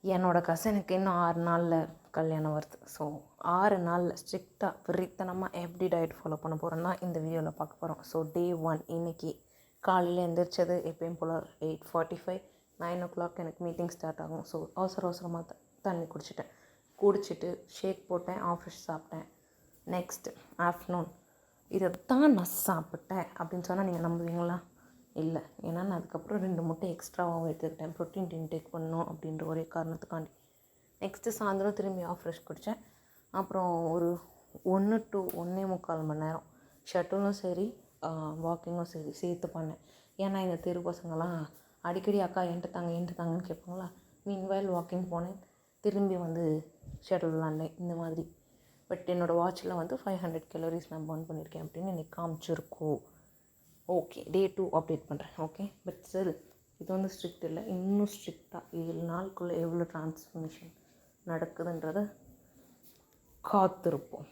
என்னோடய கசினுக்கு இன்னும் 6 நாளில் கல்யாணம் வருது. ஸோ 6 நாளில் ஸ்ட்ரிக்டாக வெறித்தனமாக எப்படி டயட் ஃபாலோ பண்ண போகிறோன்னா இந்த வீடியோவில் பார்க்க போகிறோம். ஸோ டே 1 இன்றைக்கி காலையில் எழுந்திரிச்சது எப்பயும் போல் 8:45 9 எனக்கு மீட்டிங் ஸ்டார்ட் ஆகும். ஸோ அவசரமாக தண்ணி குடிச்சிட்டு ஷேக் போட்டேன், ஆஃபீஸ் சாப்பிட்டேன். நெக்ஸ்ட் ஆஃப்டர்நூன் இதைத்தான் நான் சாப்பிட்டேன் அப்படின்னு சொன்னால் நீங்கள் நம்புவீங்களா? இல்லை. ஏன்னா நான் அதுக்கப்புறம் 2 முட்டை எக்ஸ்ட்ராவாகவும் எடுத்துக்கிட்டேன், ப்ரோட்டீன் இன்டேக் பண்ணணும் அப்படின்ற ஒரே காரணத்துக்காண்டி. நெக்ஸ்ட்டு சாயந்தரம் திரும்பி ஃப்ரெஷ் குடித்தேன். அப்புறம் ஒரு 1 to 1.25 மணி நேரம் ஷட்டிலும் சரி வாக்கிங்கும் சரி சேர்த்து பண்ணேன். ஏன்னா இந்த தெரு பசங்கள்லாம் அடிக்கடி அக்கா என்கிட்ட தாங்கன்னு கேட்பாங்களா. மீன்வைல் வாக்கிங் போனேன், திரும்பி வந்து ஷட்டில் விளாண்டேன் இந்த மாதிரி. பட் என்னோடய வாட்சில் வந்து 500 கலோரிஸ் நான் பர்ன் பண்ணியிருக்கேன் அப்படின்னு எனக்கு காமிச்சிருக்கோம். ஓகே, டே 2 அப்டேட் பண்ணுறேன். ஓகே, பட் ஸ்டில் இது வந்து ஸ்ட்ரிக்ட் இல்லை, இன்னும் ஸ்ட்ரிக்டாக 7 நாளுக்குள்ளே எவ்வளோ ட்ரான்ஸ்ஃபர்மேஷன் நடக்குதுன்றதை காத்திருப்போம்.